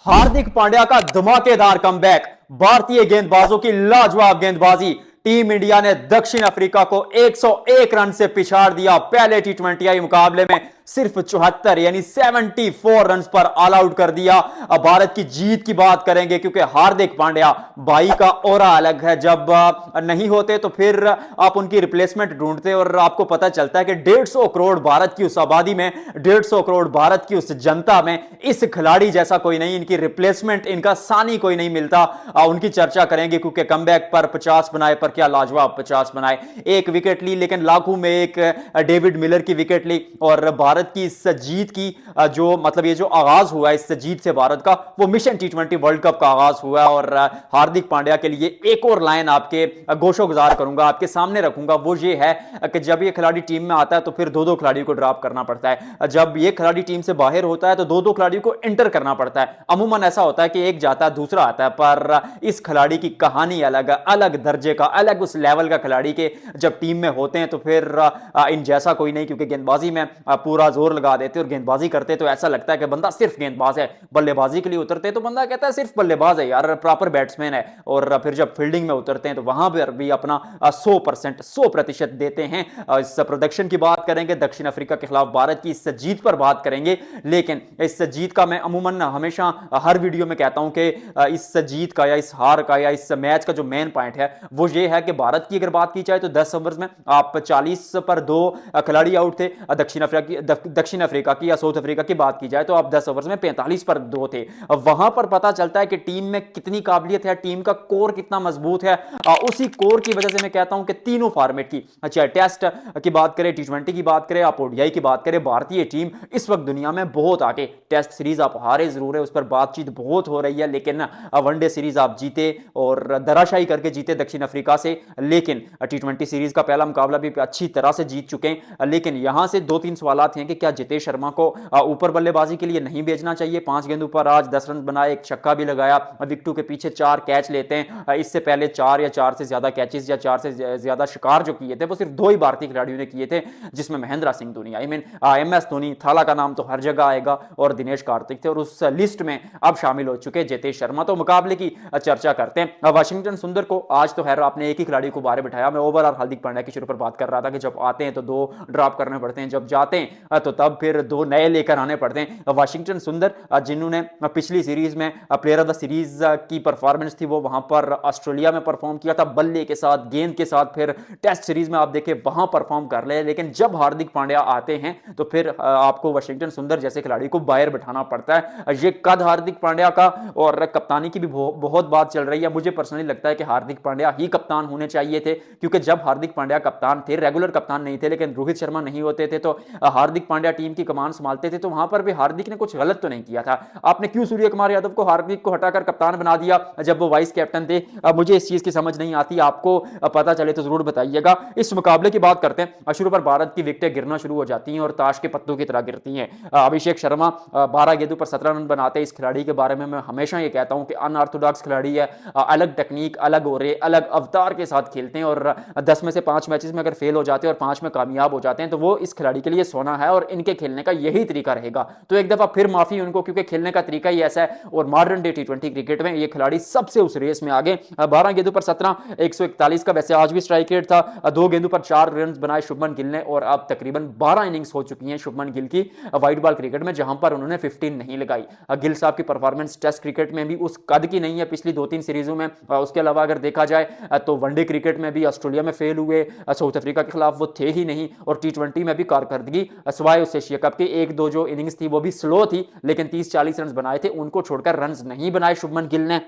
हार्दिक पांड्या का धमाकेदार कमबैक, भारतीय गेंदबाजों की लाजवाब गेंदबाजी। टीम इंडिया ने दक्षिण अफ्रीका को 101 रन से पिछाड़ दिया। पहले टी20 मुकाबले में सिर्फ 74 यानी 74 रन पर ऑल आउट कर दिया। अब भारत की जीत की बात करेंगे क्योंकि हार्दिक पांड्या भाई का ऑरा अलग है। जब नहीं होते तो फिर आप उनकी रिप्लेसमेंट ढूंढते और आपको पता चलता है कि 150 करोड़ भारत की उस आबादी में, 150 करोड़ भारत की उस जनता में इस खिलाड़ी जैसा कोई नहीं, इनकी रिप्लेसमेंट, इनका सानी कोई नहीं मिलता। उनकी चर्चा करेंगे क्योंकि कमबैक पर 50 बनाए, पर क्या लाजवाब 50 बनाए। एक विकेट ली लेकिन लाखों में एक डेविड मिलर की विकेट ली और भारत की इस जीत की जो मतलब ये जो आगाज हुआ इस जीत से भारत का, वो मिशन टी20 वर्ल्ड कप का आगाज हुआ। और हार्दिक पांड्या के लिए एक और लाइन आपके गोशोगुजार करूंगा, आपके सामने रखूंगा, वो ये है कि जब ये खिलाड़ी टीम में आता है तो फिर दो दो खिलाड़ियों को ड्रॉप करना पड़ता है। जब ये खिलाड़ी टीम से बाहर होता है तो दो दो खिलाड़ियों को एंटर करना पड़ता है। अमूमन ऐसा होता है कि एक जाता है दूसरा आता है, पर इस खिलाड़ी की कहानी अलग है, अलग दर्जे का, अलग उस लेवल का खिलाड़ी के जब टीम में होते हैं तो फिर इन जैसा कोई नहीं। क्योंकि गेंदबाजी में पूरा जोर लगा देते और गेंदबाजी करते तो ऐसा लगता है कि बंदा सिर्फ गेंदबाज है। बल्लेबाजी के लिए उतरते तो बंदा कहता है सिर्फ बल्लेबाज है यार, प्रॉपर बैट्समैन है। और फिर जब फील्डिंग में उतरते हैं तो वहां पर भी अपना 100% 100% देते हैं। इस प्रोडक्शन की बात करेंगे, दक्षिण अफ्रीका के खिलाफ भारत की इस जीत पर बात करेंगे। लेकिन इस जीत का मैं अमूमन हमेशा हर वीडियो में कहता हूं कि इस जीत का या इस हार का या इस मैच का जो मेन पॉइंट है वो ये है कि भारत की अगर बात की जाए तो 10 ओवर्स में आप 40 पर 2 खिलाड़ी आउट थे। दक्षिण अफ्रीका की या साउथ अफ्रीका की बात की जाए तो आप 10 ओवर्स में 45 पर 2 थे। वहां पर पता चलता है कि टीम में कितनी काबिलियत है, टीम का कोर कितना मजबूत है। उसी कोर की वजह से मैं कहता हूं कि तीनों फॉर्मेट की, चाहे टेस्ट की बात करें, टी20 की बात करें, आप ओडीआई की बात करें, भारतीय टीम इस वक्त दुनिया में बहुत आगे। टेस्ट सीरीज आप हारे जरूर है, उस पर बातचीत बहुत हो रही है, लेकिन वनडे सीरीज आप जीते और दराशाई करके जीते दक्षिण अफ्रीका से। लेकिन टी20 सीरीज का पहला मुकाबला भी अच्छी तरह से जीत चुके हैं। लेकिन यहां से दो तीन सवाल हैं कि क्या जितेश शर्मा को ऊपर बल्लेबाजी के लिए नहीं भेजना चाहिए। 5 गेंदों पर आज 10 रन बनाए, एक छक्का भी लगाया, विकेटों के पीछे 4 कैच लेते हैं। इससे पहले 4 या 4 से ज्यादा कैचेस या 4 से ज्यादा शिकार जो किए थे वो सिर्फ 2 ही भारतीय खिलाड़ियों ने किए थे, जिसमें Mahendra Singh Dhoni, I mean MS Dhoni, थाला का नाम तो हर जगह आएगा, और दिनेश कार्तिक थे। और उस लिस्ट में अब शामिल हो चुके जितेश शर्मा। तो मुकाबले की चर्चा करते हैं। वाशिंगटन सुंदर को आज तो खैर आपने एक ही खिलाड़ी को बाहर बिठाया। मैं ओवरऑल हार्दिक पांड्या की शुरू पर बात कर रहा था कि जब आते हैं तो 2 ड्रॉप करने पड़ते हैं, जब जाते हैं तो तब फिर 2 नए लेकर आने पड़ते हैं। वाशिंगटन सुंदर जिन्होंने पिछली सीरीज में प्लेयर ऑफ द सीरीज की परफॉर्मेंस थी वो वहां पर ऑस्ट्रेलिया में परफॉर्म किया था, बल्ले के साथ, गेंद के साथ। फिर टेस्ट सीरीज में आप देखें वहां परफॉर्म कर ले, लेकिन जब हार्दिक पांड्या आते हैं तो फिर आपको वाशिंगटन सुंदर जैसे खिलाड़ी को बाहर बिठाना पड़ता है। ये कद हार्दिक पांड्या का, और कप्तानी की भी बहुत बात चल रही है। मुझे पर्सनली लगता है कि हार्दिक पांड्या ही कप्तान होने चाहिए थे, क्योंकि जब हार्दिक पांड्या कप्तान थे, रेगुलर कप्तान नहीं थे, लेकिन रोहित शर्मा नहीं होते थे तो हार्दिक पांड्या टीम की कमान संभालते थे, तो वहां पर भी हार्दिक ने कुछ गलत तो नहीं किया था। आपने क्यों सूर्य कुमार यादव को, हार्दिक को हटाकर कप्तान बना दिया जब वो वाइस कैप्टन थे? मुझे इस चीज की समझ नहीं आती, आपको पता चले तो जरूर बताइएगा। इस मुकाबले की बात करते हैं। शुरू पर भारत की विकेटें गिरना शुरू हो जाती हैं और ताश के पत्तों की तरह गिरती हैं। अभिषेक शर्मा 12 गेंदों पर 17 रन बनाते हैं। इस खिलाड़ी के बारे में मैं हमेशा ये कहता हूं कि अनऑर्थोडॉक्स खिलाड़ी है, अलग टेक्निक, अलग ओरे, अलग अवतार के साथ खेलते हैं, और 10 में से 5 मैचेस में अगर फेल हो जाते हैं और 5 में कामयाब हो जाते हैं तो वो इस खिलाड़ी के लिए सोना है, और इनके खेलने का यही तरीका रहेगा। तो एक दफा फिर माफी उनको, क्योंकि खेलने का तरीका ही ऐसा है, और मॉडर्न डे टी20 क्रिकेट में ये खिलाड़ी सबसे उस रेस में आगे। 12 गेंदों पर 17, 141 का वैसे आज भी स्ट्राइक रेट था। 2 गेंदों पर 4 रन बनाए शुभमन गिल ने, और अब तकरीबन 12 इनिंग्स हो चुकी हैं शुभमन गिल की व्हाइट बॉल क्रिकेट में, जहां पर उन्होंने 15 नहीं लगाई। गिल साहब की परफॉर्मेंस टेस्ट क्रिकेट में भी उस कद की नहीं है पिछली 2-3 सीरीजों में। उसके अलावा अगर देखा जाए तो वनडे क्रिकेट में भी ऑस्ट्रेलिया में फेल हुए, साउथ अफ्रीका के खिलाफ वो थे ही नहीं, और टी20 में भी कारकर्दगी सिवाय उस एशिया कप के 1-2 जो इनिंग्स थी वो भी स्लो थी, लेकिन 30-40 रन बनाए थे, उनको छोड़कर रन नहीं बनाए शुभमन गिल ने।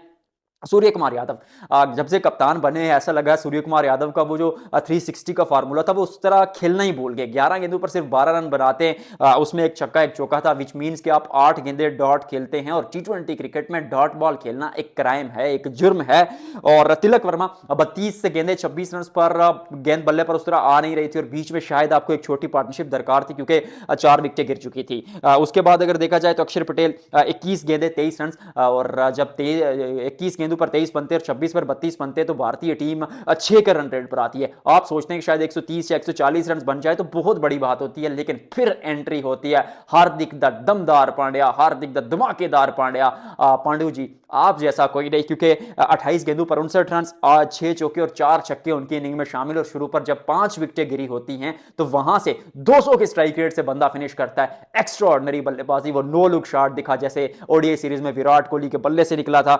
सूर्य कुमार यादव जब से कप्तान बने ऐसा लगा सूर्य कुमार यादव का वो जो 360 का फार्मूला था वो उस तरह खेलना ही भूल गए। 11 गेंदों पर सिर्फ 12 रन बनाते हैं, उसमें एक छक्का एक चौका था, विच मींस कि आप 8 गेंदे डॉट खेलते हैं, और टी20 क्रिकेट में डॉट बॉल खेलना एक क्राइम है, एक जुर्म है। और तिलक वर्मा 32 से गेंदे 26 रन पर, गेंद बल्ले पर उस तरह आ नहीं रही थी, और बीच में शायद आपको एक छोटी पार्टनरशिप दरकार थी क्योंकि 4 विकेटें गिर चुकी थी। उसके बाद अगर देखा जाए तो अक्षर पटेल 21 गेंदे 23 रन, और जब 21 गेंदों पर 23 बनते और 26 पर 32 बनते तो भारतीय टीम 6 के रन रेट पर आती है। आप सोचते हैं कि शायद 130 या 140 रन बन जाए तो बहुत बड़ी बात होती है, लेकिन फिर एंट्री होती है हार्दिक द दमदार पांड्या, हार्दिक द धमाकेदार पांड्या। पांडु जी, आप जैसा कोई नहीं, क्योंकि 28 गेंदों पर 59 रन, 6 चौके और 4 छक्के उनकी इनिंग में शामिल। और शुरू पर जब 5 विकेटें गिरी होती हैं तो वहां से 200 के स्ट्राइक रेट से बंदा फिनिश करता है। एक्स्ट्रा ऑर्डिनरी बल्लेबाजी, वो नो लुक शॉट दिखा जैसे ओडीआई सीरीज में विराट कोहली के बल्ले से निकला था।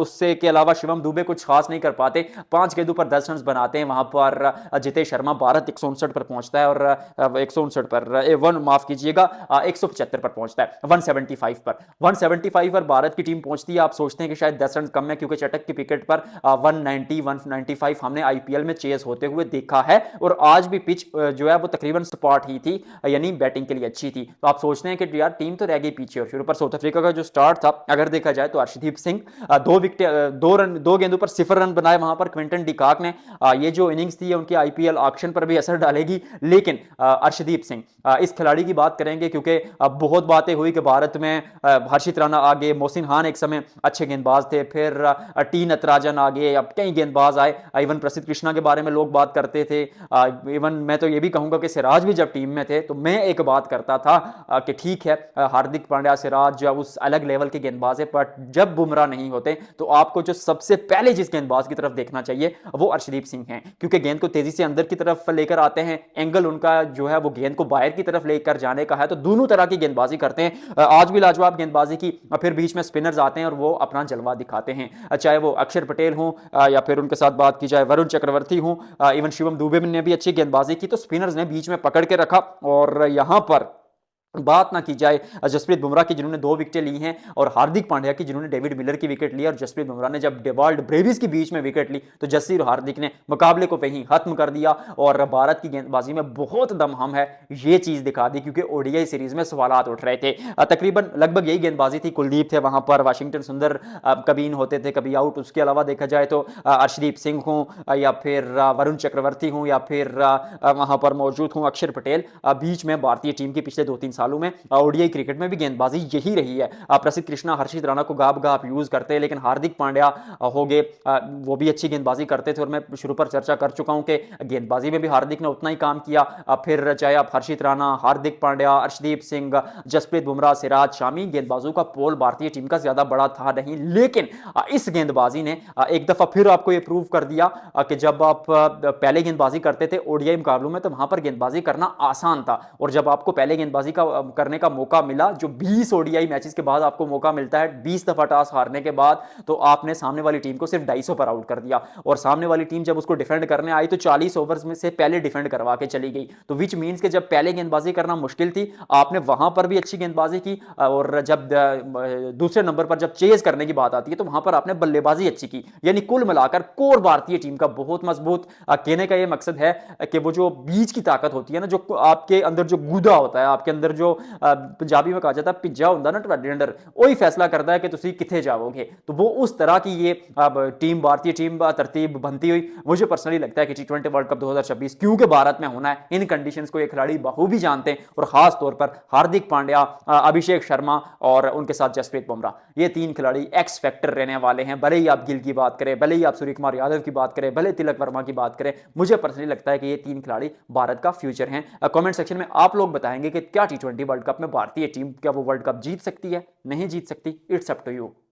उससे के अलावा शिवम दुबे कुछ खास नहीं कर पाते। 5 गेंदों पर 10 रन बनाते हैं। वहां पर जितेश शर्मा भारत 159 पर पहुंचता है और 159 पर माफ कीजिएगा 175 पर पहुंचता है। 175 पर भारत की टीम पहुंचती है। आप सोचते हैं कि शायद 10 रन कम है, क्योंकि चटक की विकेट पर 190 195 हमने आईपीएल में चेस होते हुए देखा है। और आज भी पिच जो है वो तकरीबन स्पॉट ही थी, यानी बैटिंग के लिए अच्छी थी। तो आप सोचते हैं कि यार टीम तो रह गई पीछे। और शुरू पर साउथ अफ्रीका का जो स्टार्ट था अगर देखा जाए तो अर्शदीप सिंह 2 गेंदों पर 0 रन बनाए। वहां पर क्विंटन डिकॉक ने ये जो इनिंग्स थी उनकी आईपीएल ऑक्शन पर भी असर डालेगी। लेकिन अर्शदीप सिंह इस खिलाड़ी की बात करेंगे, क्योंकि बहुत बातें हुई कि भारत में हर्षित राणा आगे, मोहसिन खान एक समय अच्छे गेंदबाज थे, फिर टी नटराजन आगे, अब कई गेंदबाज आए। इवन प्रसिद्ध कृष्णा के बारे में लोग बात करते थे। इवन मैं तो ये भी कहूंगा कि सिराज भी जब टीम में थे तो मैं एक बात करता था कि ठीक है हार्दिक पांड्या, सिराज जो उस अलग लेवल के गेंदबाज है, बट जब बुमराह नहीं होते तो आपको जो सबसे पहले जिस गेंदबाज की तरफ देखना चाहिए वो अर्शदीप सिंह हैं, क्योंकि गेंद को तेजी से अंदर की तरफ लेकर आते हैं। एंगल उनका जो है वो गेंद को बाहर की तरफ लेकर जाने का है, तो दोनों तरह की गेंदबाजी करते हैं। आज भी लाजवाब गेंदबाजी की। फिर बीच में स्पिनर्स आते हैं और वो अपना जलवा दिखाते हैं, चाहे वो अक्षर पटेल हो या फिर उनके साथ बात की जाए वरुण चक्रवर्ती हो, इवन शिवम दुबे ने भी अच्छी गेंदबाजी की। तो स्पिनर्स ने बीच में पकड़ के रखा। और यहां पर बात ना की जाए जसप्रीत बुमराह की, जिन्होंने 2 विकेटें ली हैं, और हार्दिक पांड्या की, जिन्होंने डेविड मिलर की विकेट ली। और जसप्रीत बुमराह ने जब डेवाल्ड ब्रेविस के बीच में विकेट ली तो जस्सी और हार्दिक ने मुकाबले को वहीं खत्म कर दिया। और भारत की गेंदबाजी में बहुत दमहम है, ये चीज दिखा दी, क्योंकि ओडीआई सीरीज में सवालात उठ रहे थे। तकरीबन लगभग यही गेंदबाजी थी। कुलदीप थे वहां पर, वाशिंगटन सुंदर कभी इन होते थे कभी आउट। उसके अलावा देखा जाए तो अर्शदीप सिंह हो या फिर वरुण चक्रवर्ती हो या फिर वहां पर मौजूद हूं अक्षर पटेल। बीच में भारतीय टीम की पिछले 2-3 सालों में ओडीआई क्रिकेट में भी गेंदबाजी यही रही है। प्रसिद्ध कृष्णा, हर्षित राणा को गाप गाप यूज करते हैं, लेकिन हार्दिक पांड्या हो गए, वो भी अच्छी गेंदबाजी करते थे। और मैं शुरू पर चर्चा कर चुका हूं कि गेंदबाजी में भी हार्दिक ने उतना ही काम किया। फिर चाहे आप हर्षित राणा, हार्दिक पांड्या, अर्शदीप सिंह, जसप्रीत बुमराह, सिराज, शामी, गेंदबाजों का पोल भारतीय टीम का ज्यादा बड़ा था नहीं। लेकिन इस गेंदबाजी ने एक दफा फिर आपको यह प्रूव कर दिया कि जब आप पहले गेंदबाजी करते थे ओडीआई मुकाबलों में तो वहां पर गेंदबाजी करना आसान था। और जब आपको पहले गेंदबाजी का करने का मौका मिला, जो 20 ओडीआई मैचेस के बाद आपको मौका मिलता है 20 दफा टॉस हारने के बाद, तो आपने सामने वाली टीम को सिर्फ 250 पर आउट कर दिया। और सामने वाली टीम जब उसको डिफेंड करने आई तो 40 ओवर्स में से पहले डिफेंड करवा के चली गई। तो विच मींस के जब पहले गेंदबाजी करना मुश्किल थी, आपने वहां पर भी अच्छी गेंदबाजी की। और जब दूसरे नंबर पर जब चेज करने की बात आती है तो वहां पर आपने बल्लेबाजी अच्छी की। यानी कुल मिलाकर कोर भारतीय टीम का बहुत मजबूत। कहने का यह मकसद है कि वो जो बीच की ताकत होती है ना, जो आपके अंदर जो गुदा होता है, आपके अंदर जो पंजाबी में कहा जाता है पिज्जा होता ना ਤੁਹਾਡੇ अंदर, वही फैसला करता है कि तुम किथे जाओगे। तो वो उस तरह की ये टीम, भारतीय टीम तरतीब बनती हुई मुझे पर्सनली लगता है कि टी20 वर्ल्ड कप 2026 क्योंकि भारत में होना है, इन कंडीशंस को ये खिलाड़ी बखूबी जानते हैं। और खास तौर पर हार्दिक पांड्या, अभिषेक शर्मा और उनके साथ जसप्रीत बुमराह, ये 3 खिलाड़ी एक्स फैक्टर रहने वाले हैं। भले ही आप गिल की बात करें, भले ही आप सूर्य कुमार यादव की बात करें, भले तिलक वर्मा की बात करें, मुझे पर्सनली लगता है कि ये 3 खिलाड़ी भारत का फ्यूचर हैं। कमेंट सेक्शन में आप लोग बताएंगे कि क्या टी20 वर्ल्ड कप में भारतीय टीम क्या वो वर्ल्ड कप जीत सकती है, नहीं जीत सकती? It's up to you.